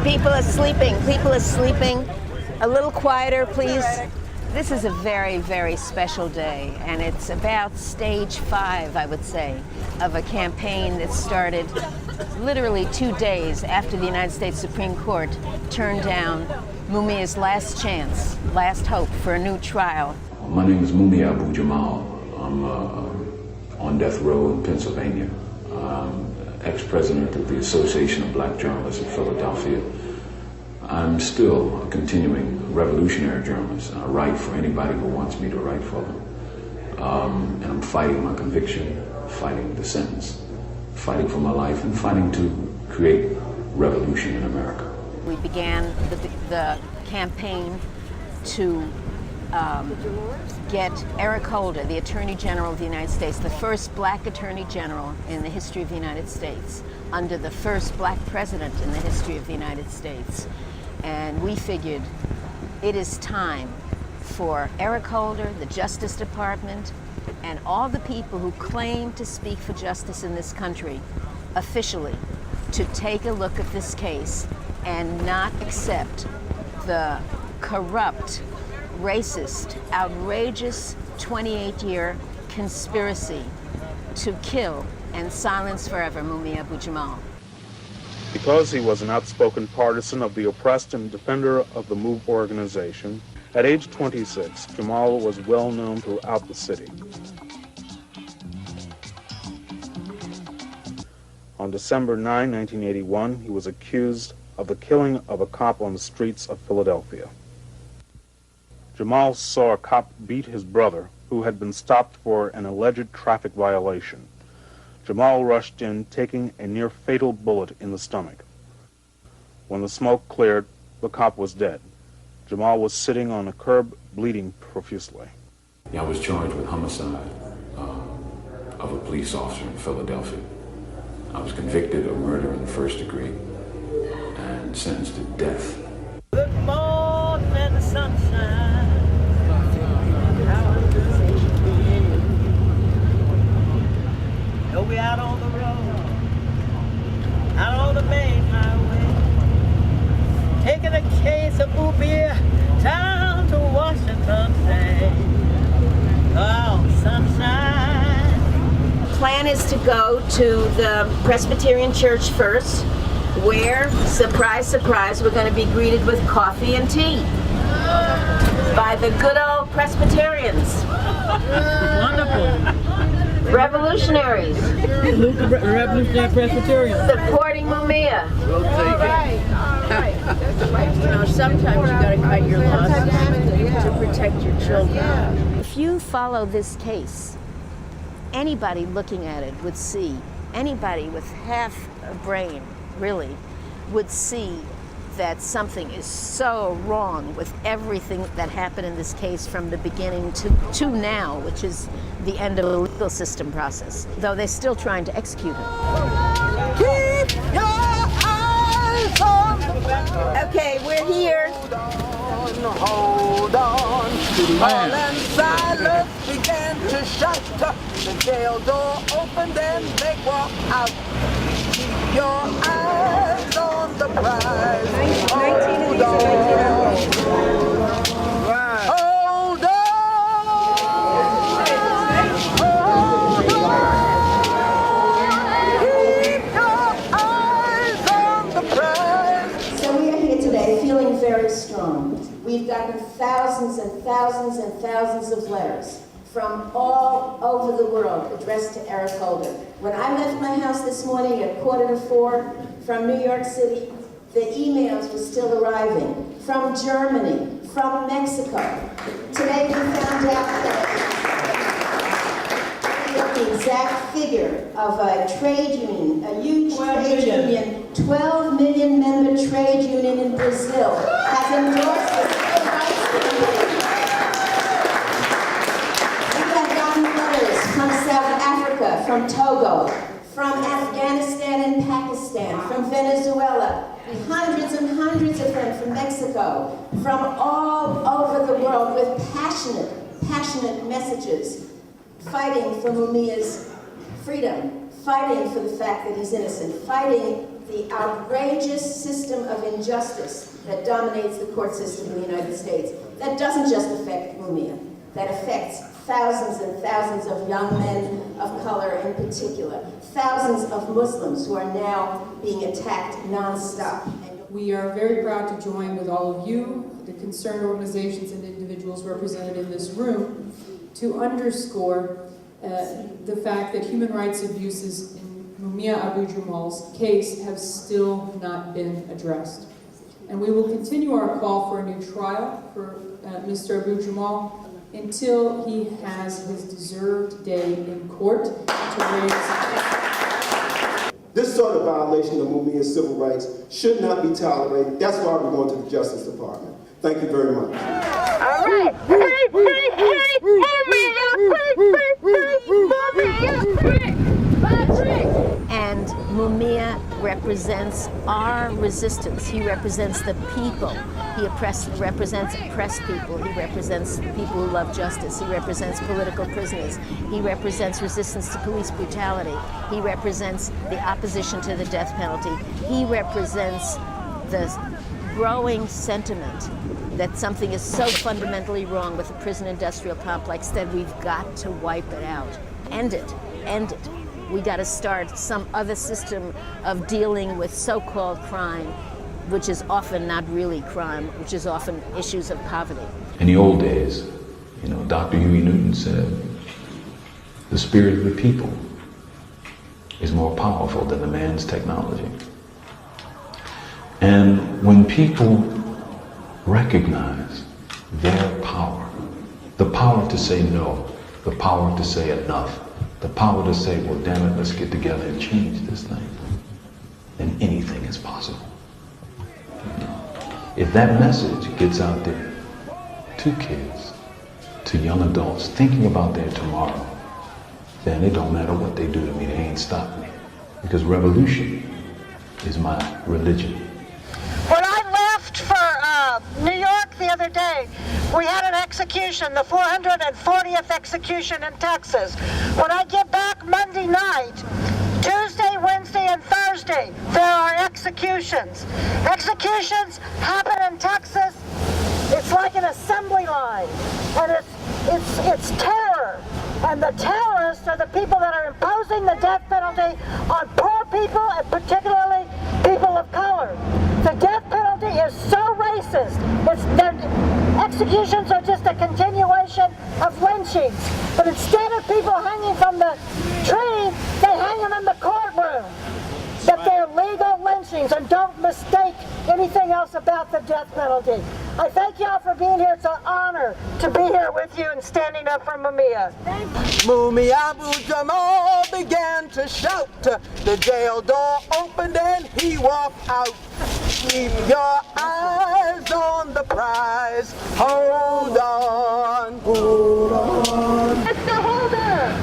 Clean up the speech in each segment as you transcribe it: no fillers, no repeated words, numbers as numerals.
People are sleeping. People are sleeping. A little quieter, please. This is a very, very special day, and it's about stage 5, I would say, of a campaign that started literally 2 days after the United States Supreme Court turned down Mumia's last chance, last hope for a new trial. My name is Mumia Abu Jamal. I'm on death row in Pennsylvania. I'm ex-president of the Association of Black Journalists in Philadelphia. I'm still a continuing revolutionary journalist, and I write for anybody who wants me to write for them. And I'm fighting my conviction, fighting the sentence, fighting for my life, and fighting to create revolution in America. We began the campaign to get Eric Holder, the Attorney General of the United States, the first black Attorney General in the history of the United States, under the first black president in the history of the United States. And we figured it is time for Eric Holder, the Justice Department, and all the people who claim to speak for justice in this country officially to take a look at this case and not accept the corrupt, racist, outrageous 28-year conspiracy to kill and silence forever Mumia Abu Jamal. Because he was an outspoken partisan of the oppressed and defender of the MOVE organization, at age 26, Jamal was well known throughout the city. On December 9, 1981, he was accused of the killing of a cop on the streets of Philadelphia. Jamal saw a cop beat his brother, who had been stopped for an alleged traffic violation. Jamal rushed in, taking a near-fatal bullet in the stomach. When the smoke cleared, the cop was dead. Jamal was sitting on a curb, bleeding profusely. I was charged with homicide of a police officer in Philadelphia. I was convicted of murder in the first degree and sentenced to death. Good morning, sunshine. We out on the road, out on the main highway, taking a case of Mumia down to Washington State. Oh, sunshine. The plan is to go to the Presbyterian Church first, where, surprise, surprise, we're going to be greeted with coffee and tea by the good old Presbyterians. Wonderful. Revolutionaries. Revolutionary Presbyterians. Supporting Mumia. All right. You know, sometimes you gotta cut your losses to protect your children. If you follow this case, anybody looking at it would see, anybody with half a brain, really, would see that something is so wrong with everything that happened in this case from the beginning to now, which is the end of the legal system process, though they're still trying to execute it. Keep your eyes on the ground. Okay, we're here. Hold on. All and silence began to shut. The jail door opened and they walked out. Keep your eyes on the prize. Hold on. Hold on. Hold on. Keep your eyes on the prize. So we are here today feeling very strong. We've gotten thousands and thousands and thousands of letters from all over the world addressed to Eric Holder. When I left my house this morning at 3:45 from New York City, the emails were still arriving from Germany, from Mexico. Today we found out that the exact figure of a trade union, a huge trade union, 12 million member trade union in Brazil, has endorsed the civil rights movement. From South Africa, from Togo, from Afghanistan and Pakistan, from Venezuela, hundreds and hundreds of them from Mexico, from all over the world with passionate messages, fighting for Mumia's freedom, fighting for the fact that he's innocent, fighting the outrageous system of injustice that dominates the court system in the United States. That doesn't just affect Mumia. That affects thousands and thousands of young men of color in particular, thousands of Muslims who are now being attacked nonstop. We are very proud to join with all of you, the concerned organizations and individuals represented in this room, to underscore the fact that human rights abuses in Mumia Abu Jamal's case have still not been addressed. And we will continue our call for a new trial for Mr. Abu Jamal until he has his deserved day in court to raise. This sort of violation of Mumia's civil rights should not be tolerated. That's why we're going to the Justice Department. Thank you very much. All right. And Mumia represents our resistance. He represents the people. He represents oppressed people. He represents people who love justice. He represents political prisoners. He represents resistance to police brutality. He represents the opposition to the death penalty. He represents the growing sentiment that something is so fundamentally wrong with the prison industrial complex that we've got to wipe it out. End it. End it. We got to start some other system of dealing with so-called crime, which is often not really crime, which is often issues of poverty. In the old days, Dr. Huey Newton said, the spirit of the people is more powerful than the man's technology. And when people recognize their power, the power to say no, the power to say enough, the power to say, well, damn it, let's get together and change this thing, then anything is possible. If that message gets out there to kids, to young adults thinking about their tomorrow, then it don't matter what they do to me, they ain't stopping me. Because revolution is my religion. When I left for New York the other day, we had an execution, the 440th execution in Texas. When I get back Monday night, Tuesday, Wednesday, and Thursday, there are executions. Executions happen in Texas. It's like an assembly line, and it's terror. And the terrorists are the people that are imposing the death penalty on poor people, and particularly people of color. The death penalty is so racist. Executions are just a continuation of lynchings. But instead of people hanging from the tree, they hang them in the courtroom. But they're legal lynchings, and don't mistake anything else about the death penalty. I thank y'all for being here. It's an honor to be here with you and standing up for Mumia. Mumia Abu Jamal began to shout. The jail door opened and he walked out. Keep your eyes on the prize. Hold on. Hold on. Mr. Holder!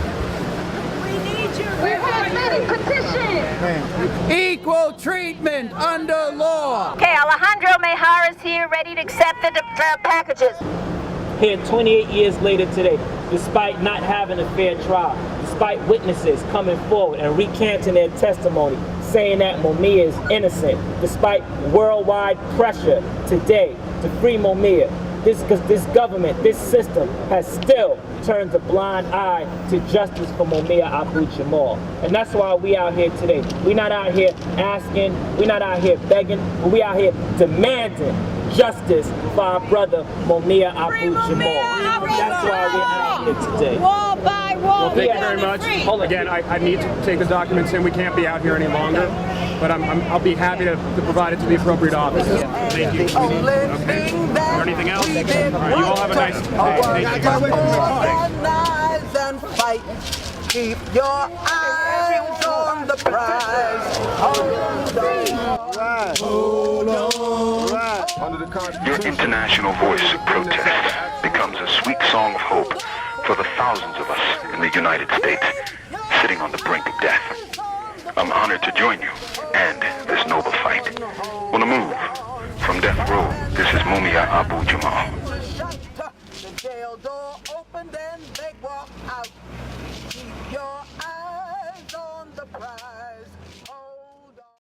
We need you. We have many petitions. Equal treatment under law. Okay, Alejandro Mejara is here, ready to accept the packages. Here 28 years later today, despite not having a fair trial, despite witnesses coming forward and recanting their testimony, saying that Mumia is innocent, despite worldwide pressure today to free Mumia, this government, this system has still turned a blind eye to justice for Mumia Abu Jamal. And that's why we out here today. We're not out here asking, we're not out here begging, but we out here demanding justice for our brother Mumia Abu Jamal. That's why we're out here today. Wall by wall. Well, thank you very much. Again, I need to take the documents in. We can't be out here any longer. But I'll be happy to provide it to the appropriate offices. Thank you. Okay. Is there anything else? All right, you all have a nice day. Thank you. Organize and fight. Keep your eyes on the prize. Hold on. Your international voice of protest becomes a sweet song of hope for the thousands of us in the United States sitting on the brink of death. I'm honored to join you and this noble fight. On the move from death row, this is Mumia Abu Jamal.